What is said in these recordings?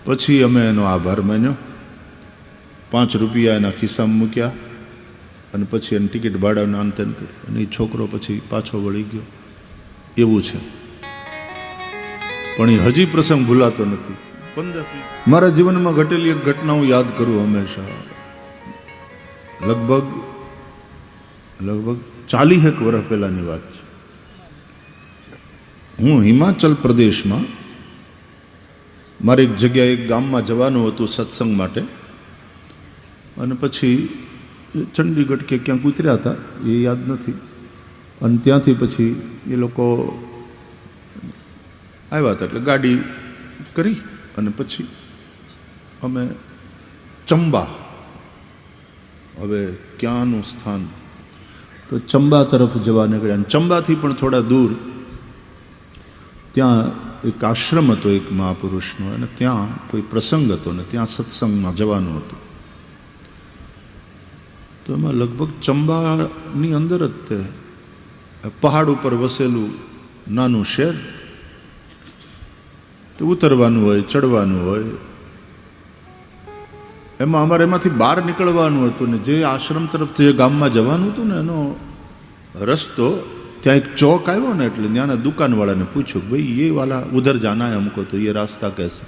પછી અમે એનો આભાર માન્યો, 5 રૂપિયા એના ખિસ્સામાં મૂક્યા અને પછી એની ટિકિટ ભાડાનો અંતે અને એ છોકરો પછી પાછો વળી ગયો. એવું છે. પણ એ હજી પ્રસંગ ભૂલાતો નથી. મારા જીવનમાં ઘટેલી એક ઘટના હું યાદ કરું હંમેશા. લગભગ 40 વર્ષ પહેલાની વાત છે. હું હિમાચલ પ્રદેશમાં મારે એક જગ્યાએ એક ગામમાં જવાનું હતું સત્સંગ માટે, અને પછી ચંડીગઢ કે ક્યાંક ઉતર્યા હતા એ યાદ નથી, અને ત્યાંથી પછી એ લોકો આવ્યા હતા એટલે ગાડી કરી અને પછી અમે ચંબા, હવે ક્યાંનું સ્થાન, તો ચંબા તરફ જવા નીકળ્યા. અને ચંબાથી પણ થોડા દૂર ત્યાં એક આશ્રમ હતો એક મહાપુરુષનો, અને ત્યાં કોઈ પ્રસંગ હતો ને ત્યાં સત્સંગમાં જવાનું હતું. તો એમાં લગભગ ચંબાની અંદર જ તે પહાડ ઉપર વસેલું નાનું શહેર, તો ઉતરવાનું હોય, ચડવાનું હોય, એમાં અમારે એમાંથી બહાર નીકળવાનું હતું. ને જે આશ્રમ તરફ જે ગામમાં જવાનું હતું ને એનો રસ્તો, ત્યાં એક ચોક આવ્યો ને એટલે ત્યાંના દુકાનવાળાને પૂછ્યું, ભાઈ એ વાલા ઉધર જાના હે હમકો, તો એ રાસ્તા કહેશે.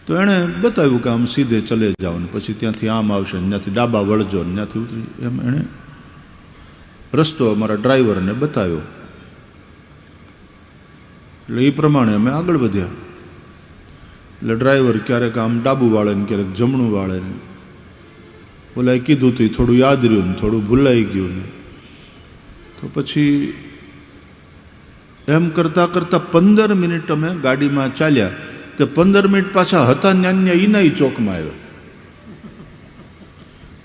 તો એણે બતાવ્યું કે આમ સીધે ચલે જાઓ ને પછી ત્યાંથી આમ આવશે ને ત્યાંથી ડાબા વળજો ને ત્યાંથી ઉતરી, એમ એણે રસ્તો અમારા ડ્રાઈવરને બતાવ્યો. એટલે એ પ્રમાણે અમે આગળ વધ્યા. એટલે ડ્રાઈવર ક્યારેક આમ ડાબું વાળે ને ક્યારેક જમણું વાળે ને, ઓલાએ કીધું તો થોડું યાદ રહ્યું ને થોડું ભૂલાઈ ગયું ને. તો પછી એમ કરતાં કરતાં 15 મિનિટ અમે ગાડીમાં ચાલ્યા. તે 15 મિનિટ પાછા હતા ન્યાન્ય ઈનાઈ ચોકમાં આવ્યો.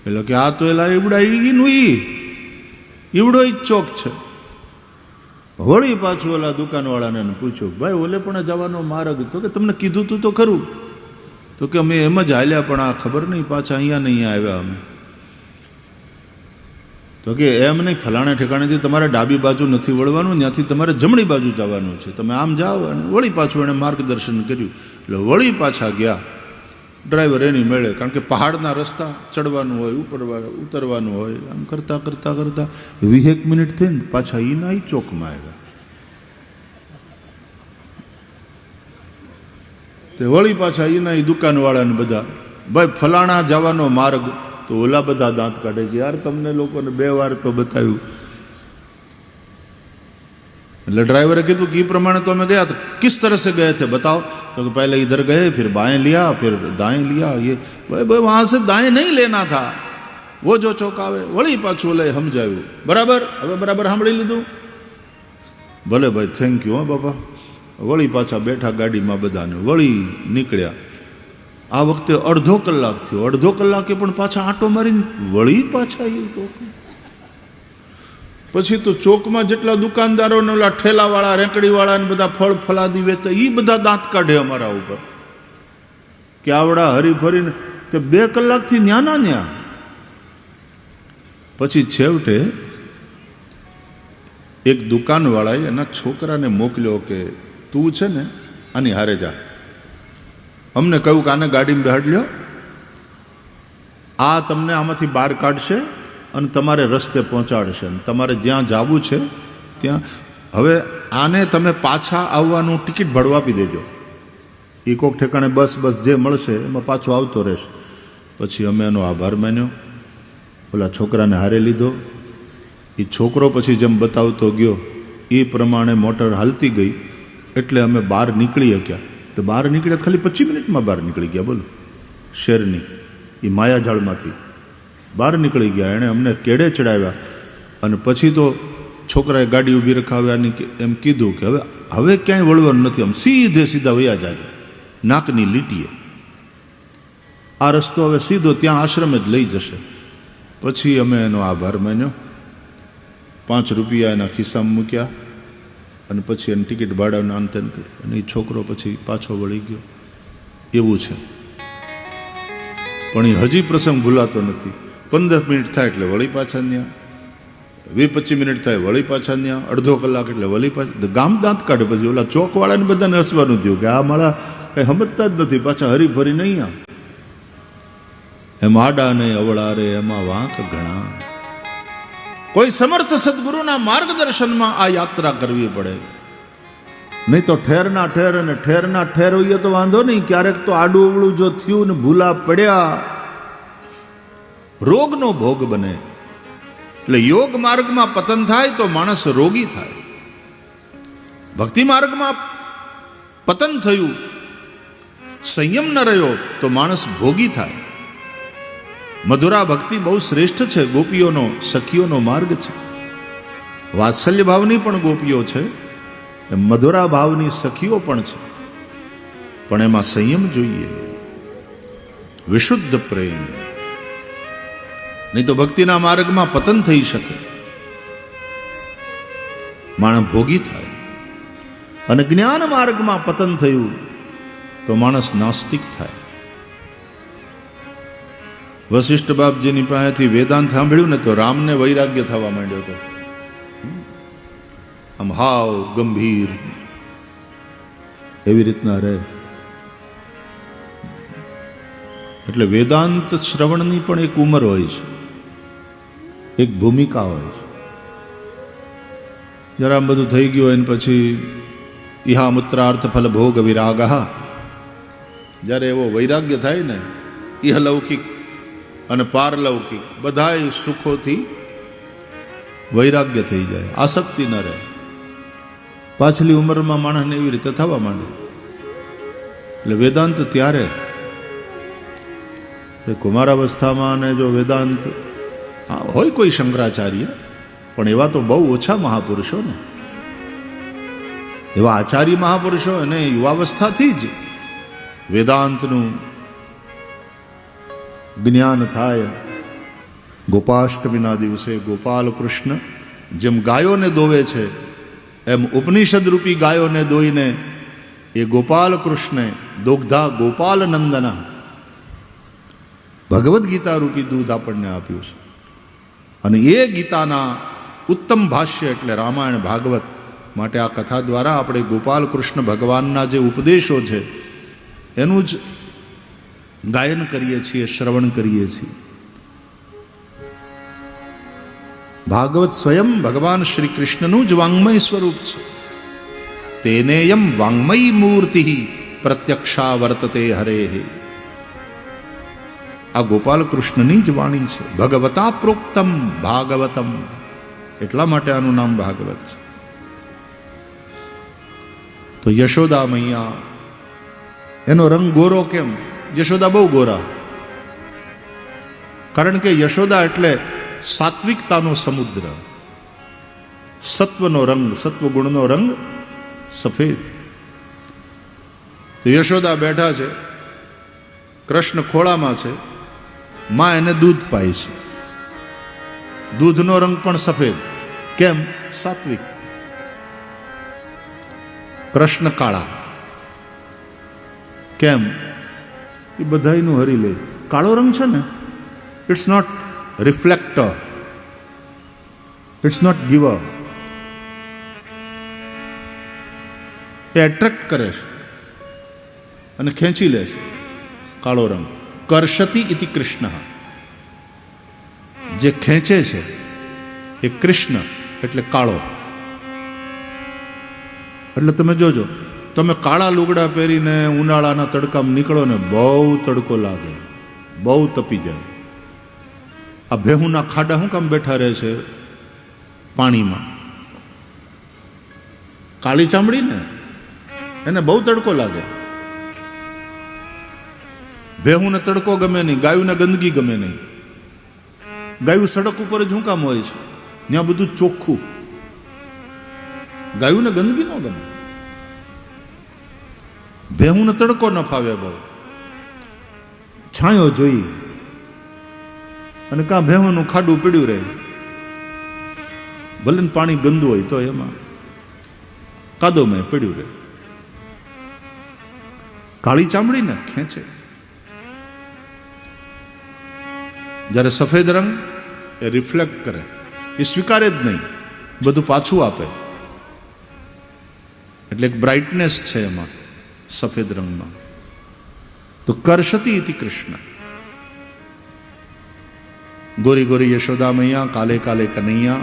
એટલે કે આ તો એલા ઈવડા ઈનું ઈવડો જ ચોક છે. વળી પાછું ઓલા દુકાનવાળાને પૂછ્યું, ભાઈ ઓલે પણ જવાનો માર્ગ, તો કે તમને કીધું તું તો ખરું. તો કે અમે એમ જ હાલ્યા પણ આ ખબર નહીં પાછા અહીંયા ને અહીંયા આવ્યા અમે. તો કે એમ નહીં, ફલાણા ઠેકાણેથી તમારે ડાબી બાજુ નથી વળવાનું, ત્યાંથી તમારે જમણી બાજુ જવાનું છે, તમે આમ જાઓ. અને વળી પાછું એણે માર્ગદર્શન કર્યું. એટલે વળી પાછા ગયા ડ્રાઈવર એની મેળે, કારણ કે પહાડના રસ્તા ચડવાનું હોય, ઉતરવાનું હોય, આમ કરતાં કરતાં કરતાં 20 મિનિટ થઈને પાછા ઈના ચોકમાં આવ્યા. તે વળી પાછા ઈના દુકાનવાળાને બધા, ભાઈ ફલાણા જવાનો માર્ગ, તો ઓલા બધા દાંત કાઢે છે, યાર તમને લોકોને 2 વાર તો બતાવ્યું. એટલે ડ્રાઈવરે કીધું કે એ પ્રમાણે તો અમે ગયા. તો કિસ तरह से गए थे बताओ? तो पहले इधर गए, फिर बाएं लिया, फिर दाएं लिया. ये भाई वहां से दाएं नहीं लेना था, वो जो चौक आवे वળી પાછું લે સમજાવ્યું. બરાબર, હવે બરાબર સાંભળી લીધું? ભલે ભાઈ, થેન્ક યુ. હા બાપા. વળી પાછા બેઠા ગાડીમાં બધાને, વળી નીકળ્યા. આ વખતે અડધો કલાક થયો. અડધો કલાકે પણ પાછા આંટો મારીને વળી પાછા એ ચોક. પછી તો ચોકમાં જેટલા દુકાનદારો ને ઓલા ઠેલાવાળા, રેકડીવાળા ને બધા ફળ ફલાદી વેચતા, એ બધા દાંત કાઢે અમારા ઉપર કે આવડા હરી ફરીને. તે 2 કલાકથી ન્યાના ન્યા. પછી છેવટે એક દુકાનવાળાએ એના છોકરાને મોકલ્યો કે તું છે ને આની હારે જા. અમને કહ્યું કે આને ગાડીમાં બેહાડ લ્યો, આ તમને આમાંથી બહાર કાઢશે અને તમારે રસ્તે પહોંચાડશે, અને તમારે જ્યાં જવું છે ત્યાં. હવે આને તમે પાછા આવવાનું ટિકિટ ભાડું આપી દેજો, એ કોક ઠેકાણે બસ જે મળશે એમાં પાછો આવતો રહેશે. પછી અમે એનો આભાર માન્યો, ઓલા છોકરાને હારે લીધો. એ છોકરો પછી જેમ બતાવતો ગયો એ પ્રમાણે મોટર હાલતી ગઈ. એટલે અમે બહાર નીકળી શક્યા. તો બહાર નીકળ્યા ખાલી 25 મિનિટમાં બહાર નીકળી ગયા. બોલો, શહેરની એ માયાજાળમાંથી બહાર નીકળી ગયા. એણે અમને કેડે ચડાવ્યા. અને પછી તો છોકરાએ ગાડી ઊભી રખાવ્યાની એમ કીધું કે હવે ક્યાંય વળવાનું નથી, આમ સીધા વયા જાજો નાકની લીટીએ. આ રસ્તો હવે સીધો ત્યાં આશ્રમે જ લઈ જશે. પછી અમે એનો આભાર માન્યો, 5 રૂપિયા એના ખિસ્સામાં મૂક્યા અને પછી એની ટિકિટ ભાડાના અંતે, અને એ છોકરો પછી પાછો વળી ગયો. એવું છે. પણ એ હજી પ્રસંગ ભૂલાતો નથી. 15 મિનિટ થાય એટલે વળી પાછા ત્યાં. 20-25 મિનિટ થાય વળી પાછા ત્યાં, અડધો કલાક એટલે વળી પાછા ગામ દાંત કાઢે. પછી ઓલા ચોકવાળાને બધાને હસવાનું થયું કે આ મારા કંઈ સમજતા જ નથી, પાછા હરીફરી નહીં. એમ આડા નહીં અવળા રે એમાં વાંક ઘણા. કોઈ સમર્થ સદગુરુના માર્ગદર્શનમાં આ યાત્રા કરવી પડે, નહીં તો ઠેરના ઠેર અને ઠેરના ઠેર હોઈએ તો વાંધો નહીં. ક્યારેક તો આડું અવળું જો થયું ને ભૂલા પડ્યા, રોગનો ભોગ બને. એટલે યોગ માર્ગમાં પતન થાય તો માણસ રોગી થાય. ભક્તિ માર્ગમાં પતન થયું, સંયમ ન રહ્યો તો માણસ ભોગી થાય. મધુરા ભક્તિ બહુ શ્રેષ્ઠ છે, ગોપીઓનો સખીઓનો માર્ગ છે. વાત્સલ્ય ભાવની પણ ગોપીઓ છે, મધુરા ભાવની સખીઓ પણ છે, પણ એમાં સંયમ જોઈએ, વિશુદ્ધ પ્રેમ. નહીં તો ભક્તિના માર્ગમાં પતન થઈ શકે, માણસ ભોગી થાય. અને જ્ઞાન માર્ગમાં પતન થયું તો માણસ નાસ્તિક થાય. વશિષ્ઠ બાપજીની પાસેથી વેદાંત સાંભળ્યું ને તો રામને વૈરાગ્ય થવા માંડ્યો હતો. આમ હાવ ગંભીર એવી રીતના રહે. એટલે વેદાંત શ્રવણની પણ એક ઉંમર હોય છે, એક ભૂમિકા હોય છે. જરા આમ બધું થઈ ગયું હોય ને પછી ઇહામૂત્રાર્થ ફલ ભોગ વિરાગ, જ્યારે એવો વૈરાગ્ય થાય ને, ઇહલૌકિક અને પારલૌકિક બધાય સુખોથી વૈરાગ્ય થઈ જાય, આસક્તિ ન રહે. પાછલી ઉંમરમાં માણસને એવી રીતે થવા માંડે. એટલે વેદાંત ત્યારે કુમારાવસ્થામાં ને જો વેદાંત હોય કોઈ શંકરાચાર્ય, પણ એવા તો બહુ ઓછા મહાપુરુષો ને. એવા આચાર્ય મહાપુરુષો એને યુવાવસ્થાથી જ વેદાંતનું જ્ઞાન થાય. ગોપાષ્ટમીના દિવસે ગોપાલ કૃષ્ણ જેમ ગાયોને દોવે છે, એમ ઉપનિષદ રૂપી ગાયોને દોઈને એ ગોપાલ કૃષ્ણે દોગ્ધા ગોપાલ નંદના ભગવદ્ ગીતા રૂપી દૂધ આપણને આપ્યું છે. અને એ ગીતાના ઉત્તમ ભાષ્ય એટલે રામાયણ ભાગવત માટે આ કથા દ્વારા આપણે ગોપાલ કૃષ્ણ ભગવાનના જે ઉપદેશો છે એનું જ ગાયન કરીએ છીએ, શ્રવણ કરીએ છીએ. ભાગવત સ્વયં ભગવાન શ્રી કૃષ્ણનું જ વાંગ્મય સ્વરૂપ છે. તેનેયમ વાંગ્મયી મૂર્તિ પ્રત્યક્ષા વર્તતે હરે. આ ગોપાલ કૃષ્ણની જ વાણી છે. ભગવતા પ્રોક્તમ ભાગવતમ, એટલા માટે આનું નામ ભાગવત છે. તો યશોદા મૈયા, એનો રંગ ગોરો કેમ? યશોદા બહુ ગોરા, કારણ કે યશોદા એટલે સાત્વિકતાનો સમુદ્ર. સત્વનો રંગ, સત્વગુણનો રંગ સફેદ. તો યશોદા બેઠા છે, કૃષ્ણ ખોળામાં છે, માં એને દૂધ પાય છે. દૂધનો રંગ પણ સફેદ, કેમ? સાત્વિક. કૃષ્ણ કાળા, કેમ? એ બધાયનું હરી લે. કાળો રંગ છે ને, it's not reflector, it's not giver. એ એટ્રેક્ટ કરે છે અને ખેંચી લે છે. કાળો રંગ કર્ષતિ ઇતિ કૃષ્ણ, જે ખેંચે છે એ કૃષ્ણ એટલે કાળો. એટલે તમે જોજો, તમે કાળા લુગડા પહેરીને ઉનાળાના તડકામાં નીકળો ને, બહુ તડકો લાગે, બહુ તપી જાય. આ ભેહુના ખાડા શું કામ બેઠા રહે છે પાણીમાં? કાળી ચામડી ને, એને બહુ તડકો લાગે. ભેહુને તડકો ગમે નહીં, ગાયુંને ગંદકી ગમે નહીં. ગાયું સડક ઉપર જ શું કામ હોય છે? ત્યાં બધું ચોખ્ખું. ગાયુંને ગંદકી ન ગમે. ભેહુંને તડકો ન ફાવે, બહુ છાંયો જોઈ. અને કાં ભેહુંનું ખાડું પીડ્યું રહે, ભલે પાણી ગંદુ હોય તો એમાં કાદોમાં પીડ્યું રહે. કાળી ચામડી ને ખેંચે. જ્યારે સફેદ રંગ એ રિફ્લેક્ટ કરે, એ સ્વીકારે જ નહીં, બધું પાછું આપે. એટલે એક બ્રાઇટનેસ છે એમાં, સફેદ રંગમાં. તો કર્ષતી ઇતિ કૃષ્ણ. गोरी गोरी यशोदा मैया, काले काले कन्हैया.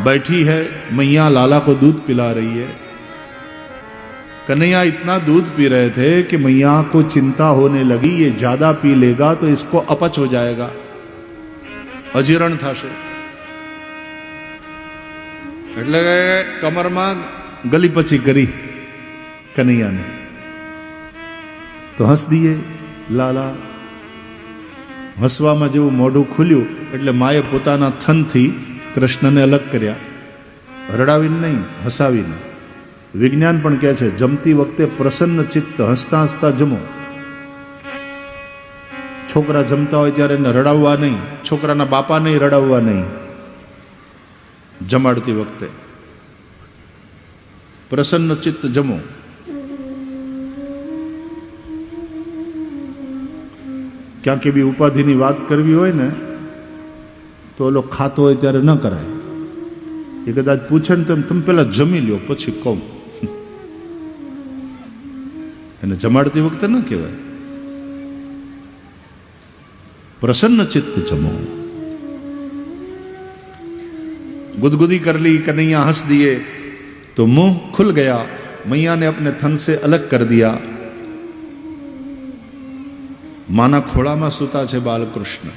बैठी है मैया, लाला को दूध पिला रही है. कन्हैया इतना दूध पी रहे थे कि मैया को चिंता होने लगी, ये ज्यादा पी लेगा तो इसको अपच हो जाएगा, अजीर्ण થશે. એટલે કમરમાં ગલી પછી કરી કનૈયાને. તો હસ દીએ લાલા. હસવામાં જેવું મોઢું ખુલ્યું એટલે માએ પોતાના થનથી કૃષ્ણને અલગ કર્યા. રડાવીને નહીં, હસાવીને. વિજ્ઞાન પણ કહે છે જમતી વખતે પ્રસન્ન ચિત્ત હસતા હસતા જમો. છોકરા જમતા હોય ત્યારે એને રડાવવા નહીં, છોકરાના બાપાને રડાવવા નહીં. જમાડતી વખતે પ્રસન્ન ચિત્ત જમો. ક્યાંક બી ઉપાધિની વાત કરવી હોય ને તો ઓલો ખાતો હોય ત્યારે ન કરાય. એ કદાચ પૂછે ને તો તમે પેલા જમી લ્યો પછી કહું. એને જમાડતી વખતે ન કહેવાય. प्रसन्न चित्त जमो. गुदगुदी कर ली, कन्हैया हंस दिए तो मुंह खुल गया. मैया ने अपने थन से अलग कर दिया. माना खोड़ा में सूता छे बालकृष्ण.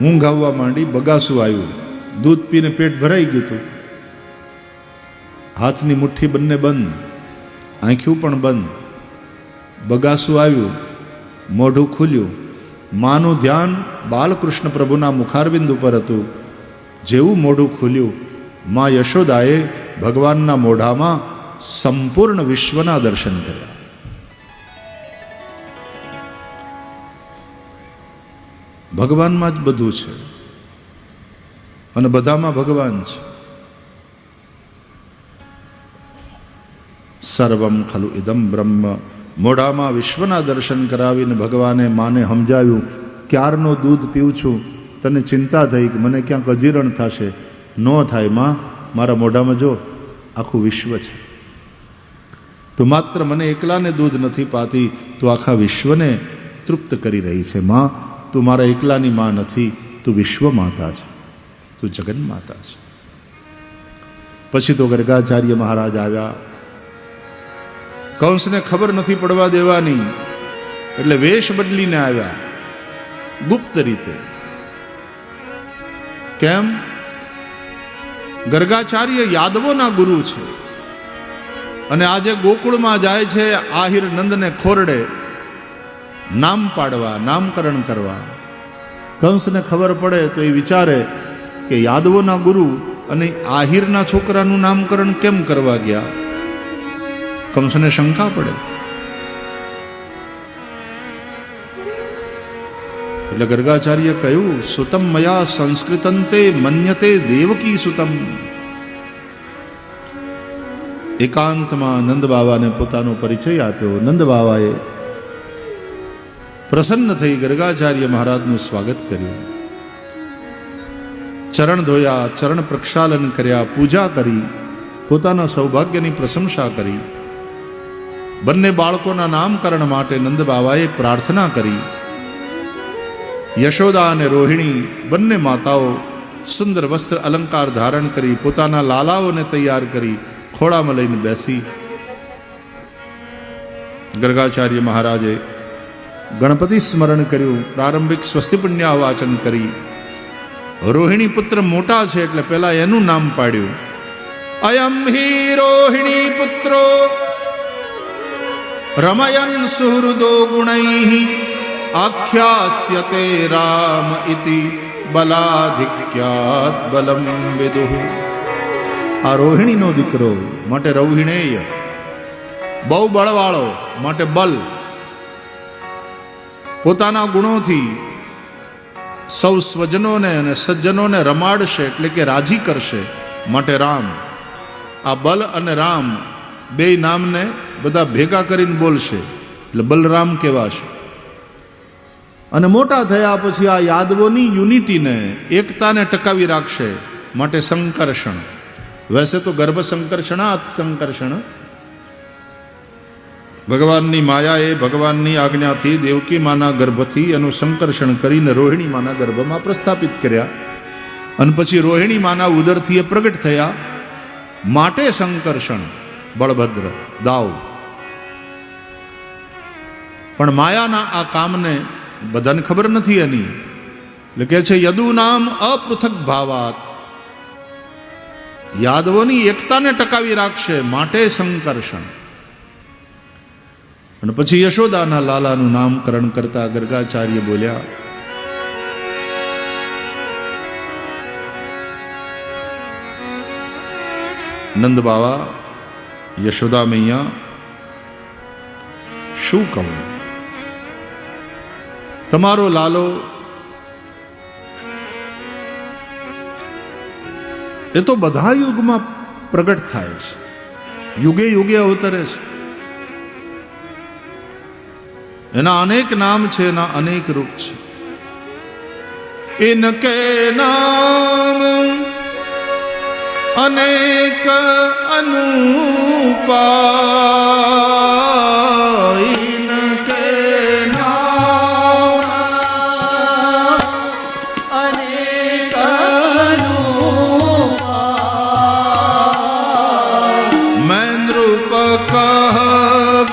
ऊंघ आववा मांडी. बगासु आयु. दूध पीने पेट भराई गयुं तुं. हाथनी मुठ्ठी बंने बंद, आंख्यूं पण बंद. बगासु आयु. मोढुं खुल्યું. માનું ધ્યાન બાલકૃષ્ણ પ્રભુના મુખારબિંદ ઉપર હતું. જેવું મોઢું ખુલ્યું, મા યશોદાએ ભગવાનના મોઢામાં સંપૂર્ણ વિશ્વના દર્શન કર્યા. ભગવાનમાં જ બધું છે અને બધામાં ભગવાન છે. સર્વમ ખલુ ઇદમ બ્રહ્મ. મોઢામાં વિશ્વના દર્શન કરાવીને ભગવાને માને સમજાવ્યું, ક્યારનો દૂધ પીઉં છું, તને ચિંતા થઈ કે મને ક્યાંક અજીરણ થશે. ન થાય માં, મારા મોઢામાં જો આખું વિશ્વ છે. તો માત્ર મને એકલાને દૂધ નથી પાતી, તું આખા વિશ્વને તૃપ્ત કરી રહી છે. માં, તું મારા એકલાની માં નથી, તું વિશ્વ માતા છે, તું જગન માતા છે. પછી તો ગર્ગાચાર્ય મહારાજ આવ્યા. કંસને ખબર નથી પડવા દેવાની એટલે વેશ બદલીને આવ્યા, ગુપ્ત રીતે. કેમ? ગર્ગાચાર્ય યાદવોના ગુરુ છે અને આજે ગોકુળમાં જાય છે આહિર નંદને ખોરડે નામ પાડવા, નામકરણ કરવા. કંસને ખબર પડે તો એ વિચારે કે યાદવોના ગુરુ અને આહિરના છોકરાનું નામકરણ કેમ કરવા ગયા. કંસને શંકા પડે. એટલે ગર્ગાચાર્ય કહ્યું, સુતમ મયા સંસ્કૃતંતે મન્યતે દેવકી સુતમ. એકાંતમાં નંદ બાવાને પોતાનો પરિચય આપ્યો. નંદ બાવાએ પ્રસન્ન થઈ ગર્ગાચાર્ય મહારાજનું સ્વાગત કર્યું. ચરણ ધોયા, ચરણ પ્રક્ષાલન કર્યા, પૂજા કરી, પોતાના સૌભાગ્યની પ્રશંસા કરી. બંને બાળકોના નામકરણ માટે નંદ બાવાએ પ્રાર્થના કરી. યશોદા અને રોહિણી બંને માતાઓ સુંદર વસ્ત્ર અલંકાર ધારણ કરી પોતાના લાલાઓને તૈયાર કરી ખોળામાં લઈને બેસી. ગર્ગાચાર્ય મહારાજે ગણપતિ સ્મરણ કર્યું, પ્રારંભિક સ્વસ્તિ પુણ્યા વાચન કરી. રોહિણી પુત્ર મોટા છે એટલે પેલા એનું નામ પાડ્યું. અયમ હિ રોહિણી પુત્રો રમયન સુહૃદો ગુણૈઃ આખ્યાસ્યતે રામ ઇતિ બલાધિક્યાત બલમ વિદુઃ. આ રોહિણીનો દીકરો માટે રૌહિણેય, બહુ બળવાળો માટે બલ. પોતાના ગુણોથી સૌ સ્વજનોને અને સજ્જનોને રમાડશે એટલે કે રાજી કરશે માટે રામ. આ બલ અને રામ બે નામને બધા ભેગા કરીને બોલશે એટલે બલરામ કહેવાશે. અને મોટા થયા પછી આ યાદવોની યુનિટીને, એકતાને ટકાવી રાખશે માટે સંકર્ષણ. વૈસે તો ગર્ભ સંકર્ષણાત સંકર્ષણ. ભગવાનની માયાએ ભગવાનની આજ્ઞાથી દેવકી માના ગર્ભથી એનું સંકર્ષણ કરીને રોહિણી માના ગર્ભમાં પ્રસ્થાપિત કર્યા. અને પછી રોહિણી માના ઉદરથી એ પ્રગટ થયા માટે સંકર્ષણ. બળભદ્ર દાવ. પણ માયાના આ કામને બધાને ખબર નથી એની. એટલે કે છે યદુ નામ અપૃથક ભાવાત, યાદવોની એકતાને ટકાવી રાખશે માટે સંકર્ષણ. અને પછી યશોદાના લાલાનું નામકરણ કરતા ગર્ગાચાર્ય બોલ્યા, નંદ બાવા, યશોદા મૈયા, શું કહું, તમારો લાલો એ તો બધા યુગમાં પ્રગટ થાય છે, યુગે યુગે અવતરે છે. એના અનેક નામ છે, એના અનેક રૂપ છે. ઇનકે નામ અનેક અનુપા, ઇનકે નામ અનેક અનુપા, मैं नृप कहब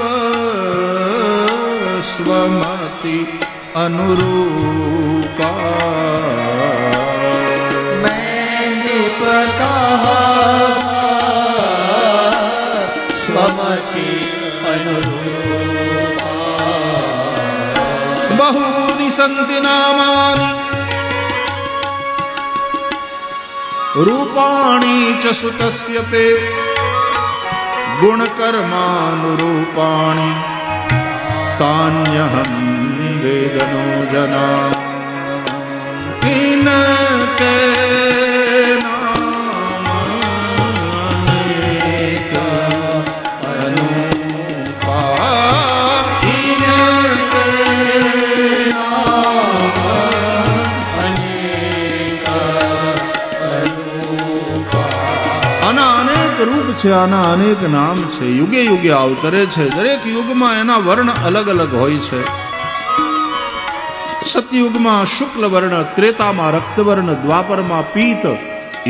स्वमति अनुरूपा, मैं नृप स्वमति अनुरूपा, बहूनि सन्ति नामानि रूपाणि च सुतस्य ते गुणकर्मानुरूपाणि तान्यहं वेदनो जना. इनके नाम अनेक अनूपा, इनके नाम अनेक अनूपा. આના અનેક રૂપ છે, આના અનેક નામ છે, યુગે યુગે અવતરે છે. દરેક યુગમાં એના વર્ણ અલગ અલગ હોય છે. સતયુગમાં શુક્લ વર્ણ, ત્રેતામાં રક્તવર્ણ, દ્વાપરમાં પીત,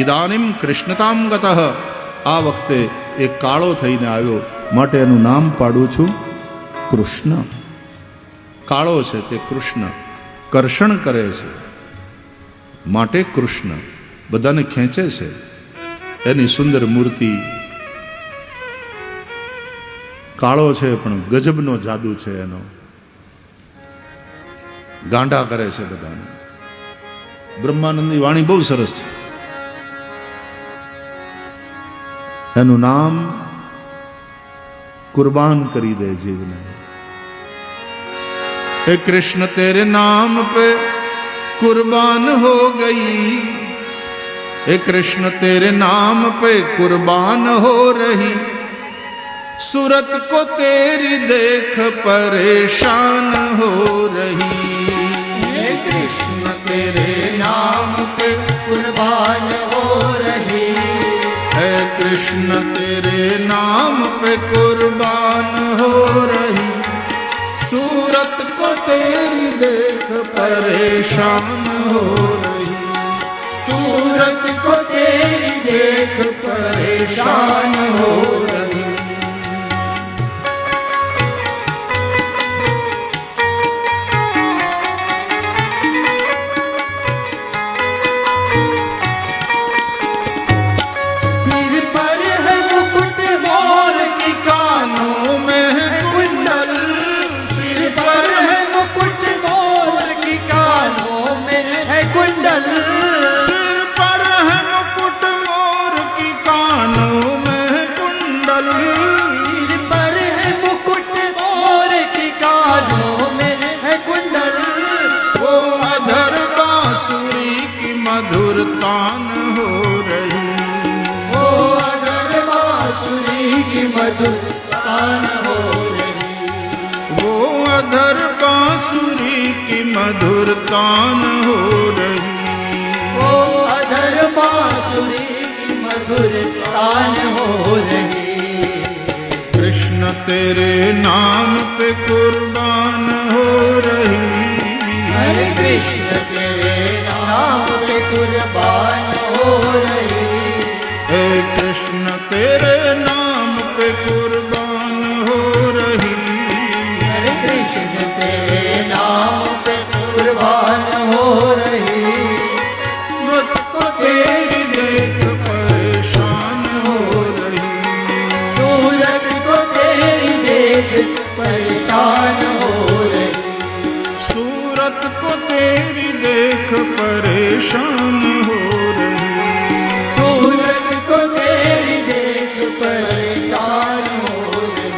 ઇદાનીમ કૃષ્ણતામ ગતઃ. આ વખતે એ કાળો થઈને આવ્યો માટે એનું નામ પાડું છું કૃષ્ણ. કાળો છે તે કૃષ્ણ, કર્ષણ કરે છે માટે કૃષ્ણ, બધાને ખેંચે છે. એની સુંદર મૂર્તિ, કાળો છે પણ ગજબનો જાદુ છે એનો, ગાંડા કરે છે બધાને. બ્રહ્માનંદની વાણી બહુ સરસ છે. એનું નામ કુરબાન કરી દે જીવને. हे कृष्ण तेरे नाम पे कुर्बान हो गई, हे कृष्ण तेरे नाम पे कुर्बान हो रही, सूरत को तेरी देख परेशान हो रही. हे कृष्ण तेरे नाम पे कुर्बान हो रही, हे कृष्ण तेरे नाम पे कुर्बान हो रही, सूरत को तेरी देख परेशान हो रही, सूरत को तेरी देख परेशान हो रही. सिर पर है मुकुट मोर की, कानों में है कुंडल, सिर पर है मुकुट मोर की, कानों में है कुंडल. सिर पर है मुकुट मोर की, कानों में है कुंडल, सिर पर है मुकुट मोर की, कानों में है कुंडल. वो अधर बांसुरी की मधुर तान हो रही, ओ अधर बांसुरी की मधुर तान हो रही, वो अधर बांसुरी की मधुर तान हो रही, वो अधर बांसुरी की मधुर तान हो रही। कृष्ण तेरे नाम पे कुर्बान हो रही, हरे कृष्ण तेरे नाम पे कुर्बान हो रही। हे कृष्ण तेरे नाम पे कुर्बान हो रही, हरे कृष्ण तेरे नाम पे कुर्बान हो रही। मृत को तेरी देख परेशान हो रही, सूरत को तेरी देख परेशान हो रही। सूरत को तेरी देख परेशान हो रही, सूरत को तेरी देख परेशान हो रही।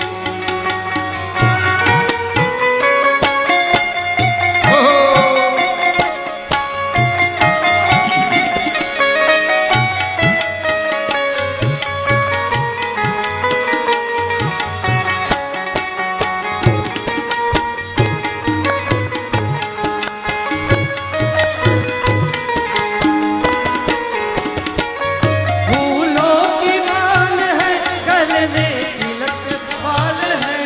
फूलों की माल है गले में तिलक फाल है।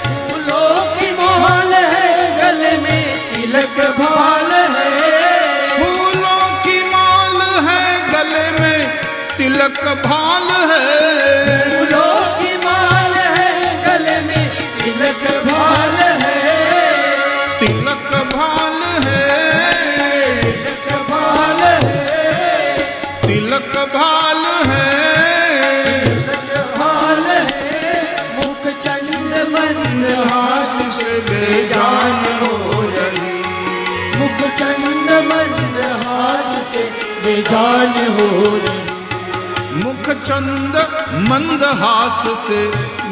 फूलों की माल है गले में तिलक फाल है। फूलों की माल है गले में तिलक भाल है, फूलों की माल है गले में तिलक फाल है। तिलक भाल है, तिलक फाल है। तिलक भाल है, तिलक फाल है। मुख चंद मंद हाथ हाथ से बेजान हो रही, मुख चंद मंद हाथ से बेजान हो रही। मुख चंद मंद हास से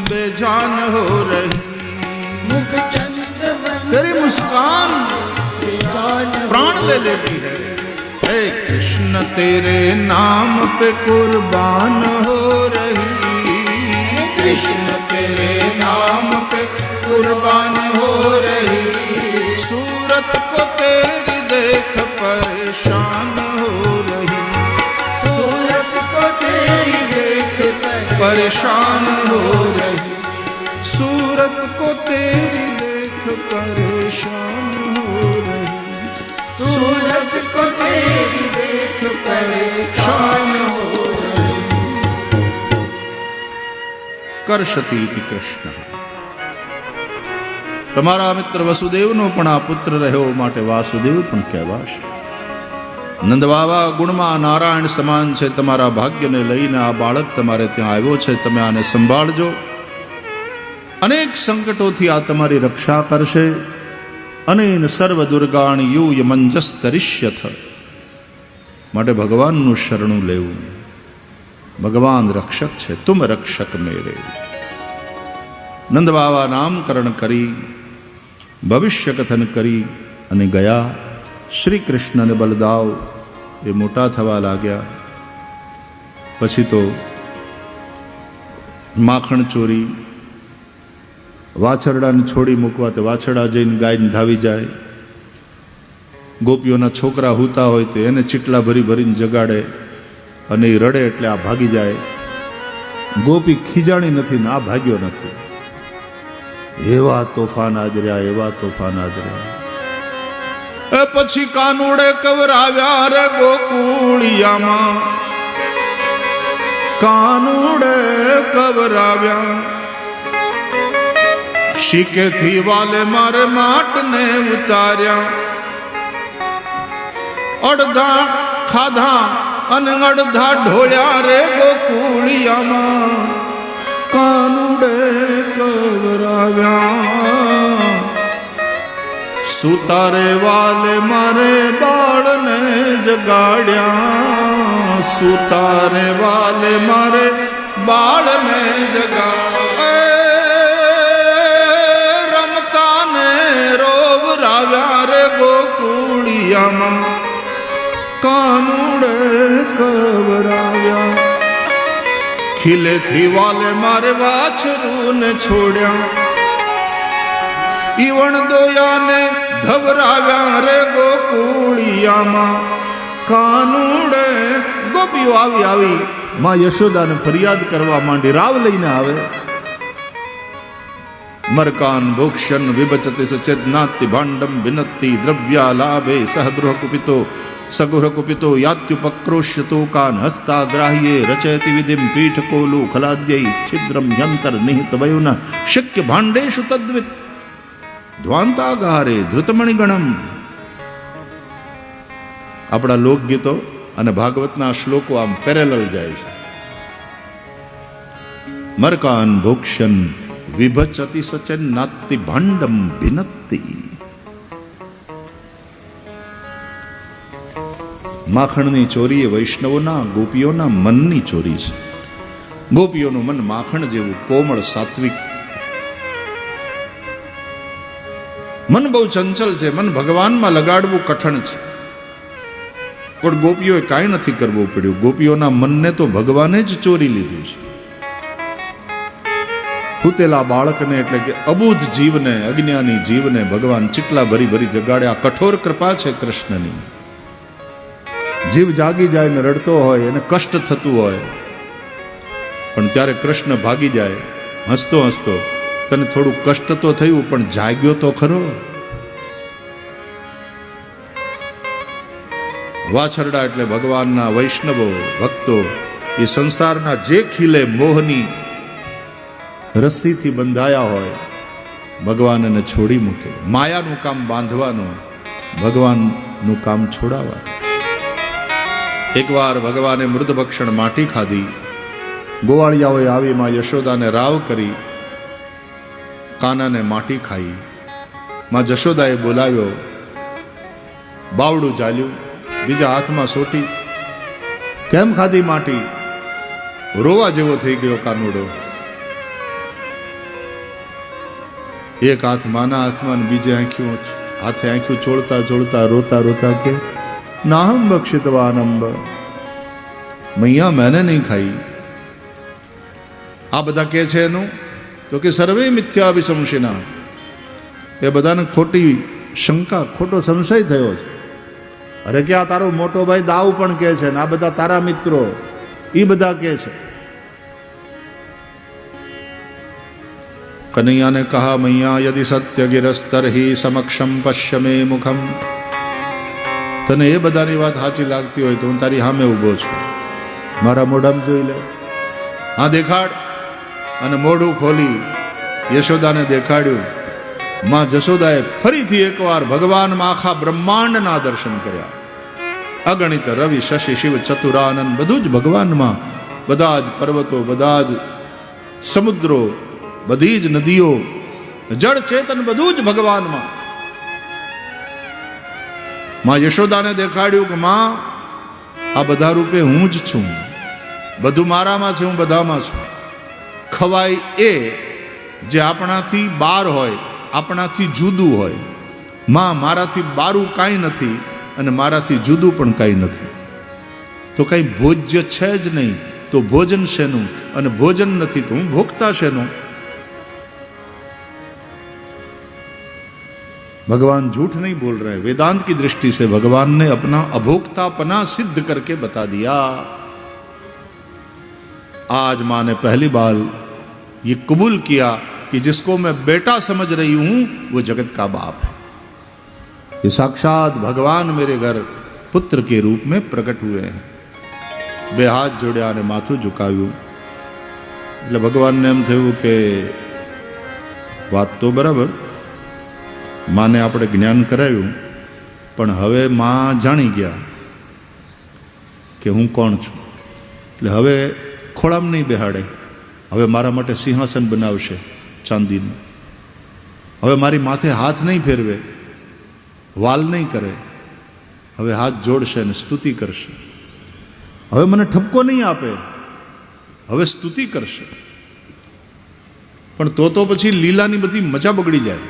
बेजान हो रही, मुख चंद मंद तेरी मुस्कान बेजान हो प्राण ले लेती है। हे कृष्ण तेरे नाम पे कुर्बान हो रही, कृष्ण तेरे नाम पे कुर्बान हो रही, सूरत को तेरी देख परेशान हो रही, सूरत को तेरी देख परेशान हो रही, सूरत को तेरी देख परेशान हो रही, सूरत को तेरी देख परेशान हो रही। કરશતી ઇતિ કૃષ્ણ. તમારા મિત્ર વસુદેવનો પણ આ પુત્ર રહ્યો માટે વાસુદેવ પણ કહેવાશે. નંદ બાબા ગુણમાં નારાયણ સમાન છે. તમારા ભાગ્યને લઈને આ બાળક તમારે ત્યાં આવ્યો છે. તમે આને સંભાળજો. અનેક સંકટોથી આ તમારી રક્ષા કરશે. અનેન સર્વ દુર્ગાણી યુ યમંજસ તરિષ્યથ. માટે ભગવાનનું શરણું લેવું. ભગવાન રક્ષક છે. તુમ રક્ષક મેરે. નંદ બાબા નામકરણ કરી, ભવિષ્ય કથન કરી અને ગયા. શ્રી કૃષ્ણ અને બલદાવ એ મોટા થવા લાગ્યા. પછી તો માખણ ચોરી, વાછરડાને છોડી મૂકવા તે વાછરડા જઈને ગાયને ધાવી જાય. ગોપીઓના છોકરા હૂતા હોય તો એને ચીટલા ભરી ભરીને જગાડે અને એ રડે એટલે આ ભાગી જાય. ગોપી ખીજાણી નથી ને આ ભાગ્યો નથી. એવા તોફાન આદર્યા, એવા તોફાન આદર્યા. એ પછી કાનુડે કવરાવ્યા રે ગોકુળિયામાં, કાનુડે કવરાવ્યા. શીકેથી વાલે મારે માટને ઉતાર્યા. અડધા ખાધા અને અડધા ઢોળ્યા રે ગોકુળિયામાં, કાનુડે કવરાવ્યા. સુતારે વાલે મારે બાળને જગાડ્યા. સુતારે વાલે મારે બાળને જગાડ્યા. રમતા ને રોવરાવ્યા રે ગોકુળિયામાં, કાનુડે કવરાવ્યા. ખીલેથી વાલે મારે વાછરું ને છોડ્યા. ઈવણ દોયાને ધવરાવ્યા રે ગોકુળિયામાં કાનુડે ગોપીઓ આવી આવી માં યશોદાને ફરિયાદ કરવા માંડી. રાવ લઈને આવે. મરકાન ભોક્ષન વિભચતે સચેતનાતિ ભાંડમ વિનત્તિ દ્રવ્યા લાભે સહગૃહ કુપિતો સગૃહ કુપિતો યાત્યુપક્રોશ્યતો કાન હસ્તા ગ્રાહ્યે રચયતિ વિધિમ પીઠકોલુ ખલાદ્યૈ છિદ્રમ યંતર નિહિત વયુન શક્ય ભાંડેષુ તદ્વિત ધ્વાંતાગારે ધૃતમણિગણમ. આપણા લોકગીતો અને ભાગવતના શ્લોકો આમ પેરેલલ જાય છે. મરકાન ભોક્ષન વિભચતિ સચન નાતિ ભાંડમ ભિનત્તિ. માખણની ચોરી એ વૈષ્ણવોના ગોપીઓના મનની ચોરી છે. ગોપીઓનું મન માખણ જેવું કોમળ સાત્વિક. મન બહુ ચંચલ છે. મન ભગવાનમાં લગાડવું કઠણ છે. પણ ગોપીઓએ કાંઈ નથી કરવું પડ્યું. ગોપીઓના મનને તો ભગવાને જ ચોરી લીધું છે. હુતેલા બાળકને એટલે કે અબુધ જીવને, અજ્ઞાની જીવને ભગવાન ચીટલા ભરી ભરી જગાડે. આ કઠોર કૃપા છે કૃષ્ણની. જીવ જાગી જાય ને રડતો હોય, એને કષ્ટ થતું હોય, પણ ત્યારે કૃષ્ણ ભાગી જાય હસતો હસતો. તને થોડું કષ્ટ તો થયું પણ જાગ્યો તો ખરો. વાછરડા એટલે ભગવાનના વૈષ્ણવો ભક્તો એ સંસારના જે ખીલે મોહની રસ્સીથી બંધાયા હોય ભગવાન એને છોડી મૂકે. માયાનું કામ બાંધવાનું, ભગવાનનું કામ છોડાવવાનું. એકવાર ભગવાને મૃદભક્ષણ માટી ખાધી. ગોવાળિયાઓએ આવી માં યશોદાને રાવ કરી કાનાને માટી ખાઈ. માં જશોદાએ બોલાવ્યો, બાવડું ચાલ્યું, બીજા હાથમાં સોટી. કેમ ખાધી માટી? રોવા જેવો થઈ ગયો કાનુડો. એક હાથ માના હાથમાં, બીજે હાથે આંખ્યું ચોળતા ચોળતા રોતા રોતા કે નાહમ બક્ષિતવાનંબ, મૈયા મેને નહીં ખાઈ. આ બધા કે છે એનું તો કે સર્વે મિથ્યા અભિશંસિના. એ બધાને ખોટી શંકા, ખોટો સંશય થયો છે. અરે કે આ તારો મોટો ભાઈ દાવ પણ કે છે ને આ બધા તારા મિત્રો એ બધા કે છે. કનૈયાને કહા મૈયા યદિ સત્ય ગિરસ્તરહી સમક્ષમ પશ્ય મે મુખમ. તને એ બધાની વાત સાચી લાગતી હોય તો હું તારી સામે ઊભો છું, મારા મોઢામાં જોઈ લે. હા દેખાડ. અને મોઢું ખોલી યશોદાને દેખાડ્યું. માં જશોદાએ ફરીથી એકવાર ભગવાનમાં આખા બ્રહ્માંડના દર્શન કર્યા. અગણિત રવિ શશી શિવ ચતુરાનંદ બધું જ ભગવાનમાં. બધા જ પર્વતો, બધા જ સમુદ્રો, બધી જ નદીઓ, જળ ચેતન બધું જ ભગવાનમાં. માં યશોદાને દેખાડ્યું કે માં આ બધા રૂપે હું જ છું, બધું મારામાં છે, હું બધામાં છું. ખવાય એ જે આપણાથી બહાર હોય, આપણાથી જુદું હોય. માં મારાથી બારું કાંઈ નથી અને મારાથી જુદું પણ કાંઈ નથી. તો કાંઈ ભોજ્ય છે જ નહીં તો ભોજન શેનું, અને ભોજન નથી તો હું ભોગતા શેનું. भगवान झूठ नहीं बोल रहे हैं. वेदांत की दृष्टि से भगवान ने अपना अभोक्तापना सिद्ध करके बता दिया. आज मां ने पहली बार ये कबूल किया कि जिसको मैं बेटा समझ रही हूं वो जगत का बाप है. ये साक्षात भगवान मेरे घर पुत्र के रूप में प्रकट हुए हैं. बे हाथ जोड़્યા અને માથું ઝુકાવ્યું. એટલે ભગવાનને એમ થયું કે વાત તો બરાબર, માને આપણે જ્ઞાન કરાવ્યું, પણ હવે માં જાણી ગયા કે હું કોણ છું. એટલે હવે ખોળામ નહીં બેહાડે, હવે મારા માટે સિંહાસન બનાવશે ચાંદીનું. હવે મારી માથે હાથ નહીં ફેરવે, વાલ નહીં કરે, હવે હાથ જોડશે અને સ્તુતિ કરશે. હવે મને ઠપકો નહીં આપે, હવે સ્તુતિ કરશે. પણ તો પછી લીલાની બધી મજા બગડી જાય.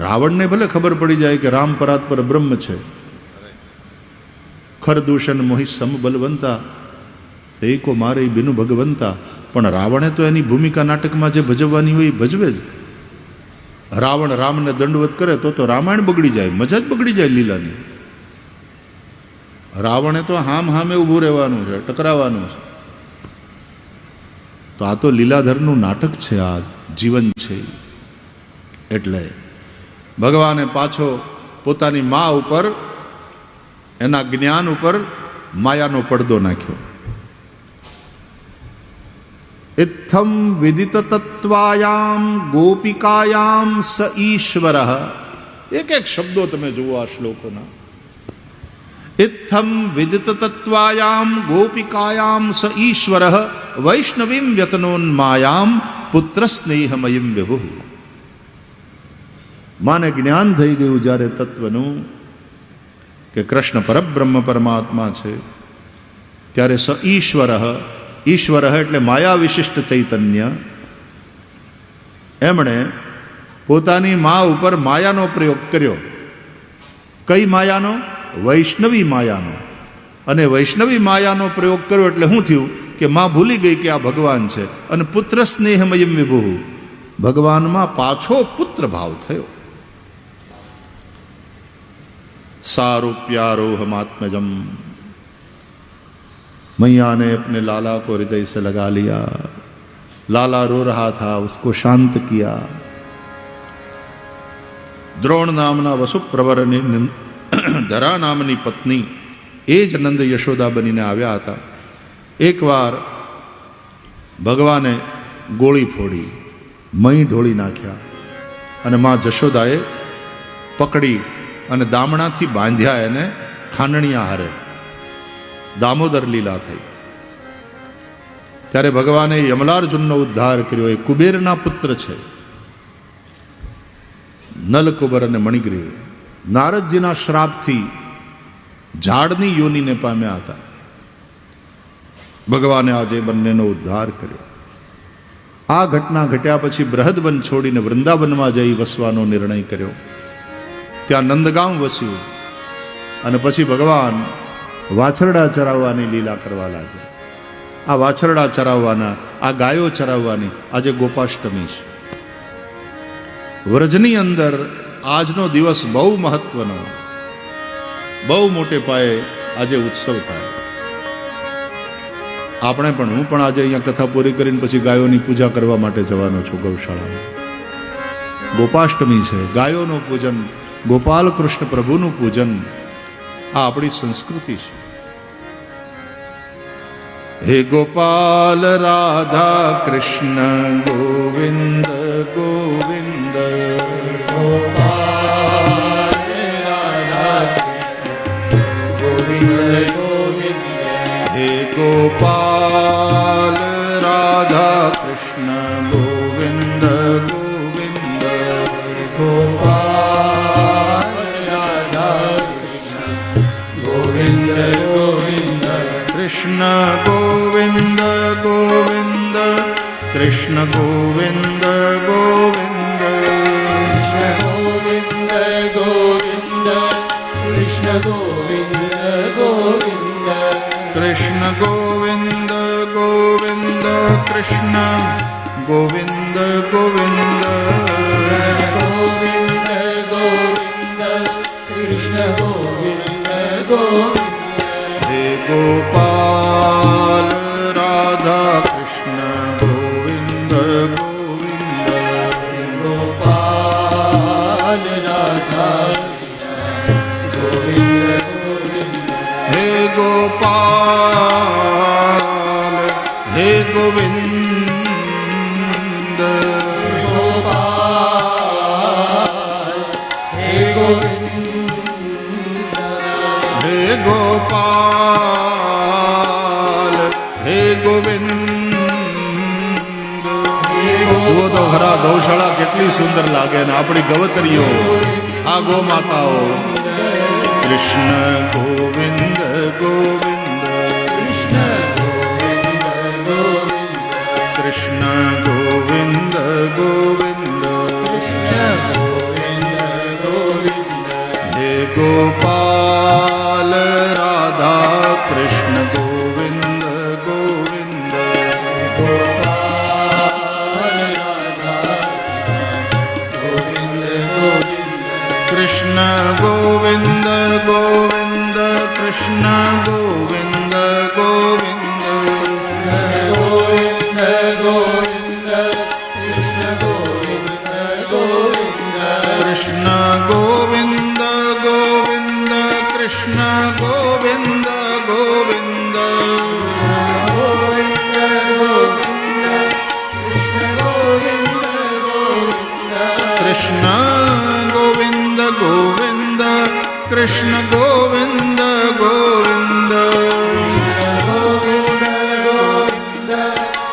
રાવણને ભલે ખબર પડી જાય કે રામ પરાત્પર બ્રહ્મ છે, ખર દૂષણ મોહિ સમ બલવંતા, તે કો મારે બિનુ ભગવંતા. પણ રાવણે તો એની ભૂમિકા નાટકમાં જે ભજવવાની હોય એ ભજવે જ. રાવણ રામને દંડવત કરે તો રામાયણ બગડી જાય, મજા જ બગડી જાય લીલાની. રાવણે તો હામે ઊભું રહેવાનું છે, ટકરાવાનું છે. તો આ તો લીલાધરનું નાટક છે, આ જીવન છે. એટલે ભગવાને પાછો પોતાની મા ઉપર, એના જ્ઞાન ઉપર માયાનો પડદો નાખ્યો. ઇત્થમ વિદિત તત્વાયામ ગોપિકાયામ સ ઈશ્વર. એક એક શબ્દો તમે જુઓ આ શ્લોકોના. ઇત્થમ વિદિત તત્વાયામ ગોપિકાયામ સ ઈશ્વર વૈષ્ણવીમ વ્યતનોન્માયામ પુત્ર સ્નેહમયમ વિભુ. માને જ્ઞાન થઈ ગયું જ્યારે તત્વનું કે કૃષ્ણ પરબ્રહ્મ પરમાત્મા છે, ત્યારે સ ઈશ્વર, ઈશ્વર એટલે માયા વિશિષ્ટ ચૈતન્ય, એમણે પોતાની મા ઉપર માયાનો પ્રયોગ કર્યો. કઈ માયાનો? વૈષ્ણવી માયાનો. અને વૈષ્ણવી માયાનો પ્રયોગ કર્યો એટલે શું થયું કે મા ભૂલી ગઈ કે આ ભગવાન છે, અને પુત્ર સ્નેહમયમ વિભુ, ભગવાનમાં પાછો પુત્ર ભાવ થયો. सारूप्यारो हम आत्मजम, मैया ने अपने लाला को हृदय से लगा लिया. लाला रो रहा था, उसको शांत किया. द्रोण नामना वसुप्रवરની ધરા નામની પત્ની એ જ નંદ યશોદા બનીને આવ્યા હતા. એકવાર ભગવાને ગોળી ફોડી, મહી ઢોળી નાખ્યા, અને માં જશોદાએ પકડી અને દામણાથી બાંધ્યા એને ખાંડણીયા હારે. દામોદર લીલા થઈ. ત્યારે ભગવાને યમલાર્જુનનો ઉદ્ધાર કર્યો. એ કુબેરના પુત્ર છે, નલકુબર અને મણિગ્રીવ. નારદજીના શ્રાપથી ઝાડની યોનિને પામ્યા હતા. ભગવાને આજે બંનેનો ઉદ્ધાર કર્યો. આ ઘટના ઘટ્યા પછી બૃહદવન છોડીને વૃંદાવનમાં જઈ વસવાનો નિર્ણય કર્યો. ત્યાં નંદગામ વસ્યું, અને પછી ભગવાન વાછરડા ચરાવવાની લીલા કરવા લાગ્યા. આ વાછરડા ચરાવવાના, આ ગાયો ચરાવવાની આજે ગોપાષ્ટમી છે. વ્રજની અંદર આજનો દિવસ બહુ મહત્વનો, બહુ મોટે પાયે આજે ઉત્સવ થાય. આપણે પણ, હું પણ આજે અહીંયા કથા પૂરી કરીને પછી ગાયોની પૂજા કરવા માટે જવાનો છું ગૌશાળામાં. ગોપાષ્ટમી છે, ગાયોનું પૂજન, ગોપાલ કૃષ્ણ પ્રભુનું પૂજન, આ આપણી સંસ્કૃતિ છે. હે ગોપાલ રાધા કૃષ્ણ ગોવિંદ ગોવિંદ, ગોપાલ રાધા કૃષ્ણ ગોવિંદ ગોવિંદ, હે ગોપાલ રાધા કૃષ્ણ ગોવિંદ ગોવિંદ, ગોપાલ રાધા કૃષ્ણ ગોવિંદ ગોવિંદ, કૃષ્ણ ગોવિંદ ગોવિંદ, કૃષ્ણ ગોવિંદ ગોવિંદ, કૃષ્ણ ગોવિંદ ગોવિંદ, કૃષ્ણ ગોવિંદ ગોવિંદ, કૃષ્ણ ગોવિંદ ગોવિંદ, કૃષ્ણ ગોવિંદ ગોવિંદ, ગોવિંદ ગોવિંદ, કૃષ્ણ ગોવિંદ ગોવિંદ, હે ગોપાલ રાધા કૃષ્ણ ગોવિંદ ગોવિંદ, ગોપાલ રાધા કૃષ્ણ ગોવિંદ ગોવિંદ, હે ગોપાલ, હે ગોવિંદ, ગોપાલ, હે ગોવિંદ, હે ગોપાલ, હે ગોવિંદ. જુઓ તો ખરા ગૌશાળા કેટલી સુંદર લાગે, ને આપણી ગવતરીઓ, આ ગો માતાઓ. કૃષ્ણ ગોવિંદ ગોવિંદ, કૃષ્ણ ગોવિંદ ગોવિંદ, કૃષ્ણ ગોવિંદ ગોવિંદ, કૃષ્ણ ગોવિંદ ગોવિંદ, હે ગોપાલ રાધા કૃષ્ણ ગોવિંદ ગોવિંદ, ગોપાલ कृष्ण गोविंद गोविंद कृष्ण गोविंद गोविंद गोविंद गोविंद कृष्ण गोविंद गोविंद कृष्ण गोविंद गोविंद कृष्ण गोविंद गोविंद गोविंद गोविंद कृष्ण गोविंद गोविंद कृष्ण गोविंद गोविंद गोविंद गोविंद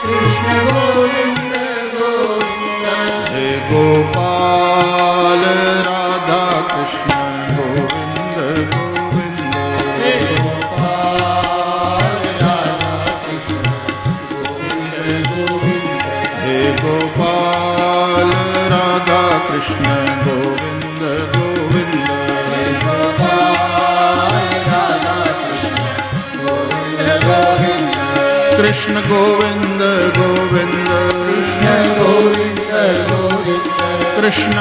कृष्ण गोविंद गोविंद हे गोपाल राधा कृष्ण गोविंद गोविंद हे गोपाल राधा कृष्ण गोविंद गोविंद हे गोपाल राधा कृष्ण गोविंद गोविंद हे गोपाल राधा कृष्ण गोविंद गोविंद कृष्ण गोविंद गोविंद कृष्ण गोविंद गोविंद कृष्ण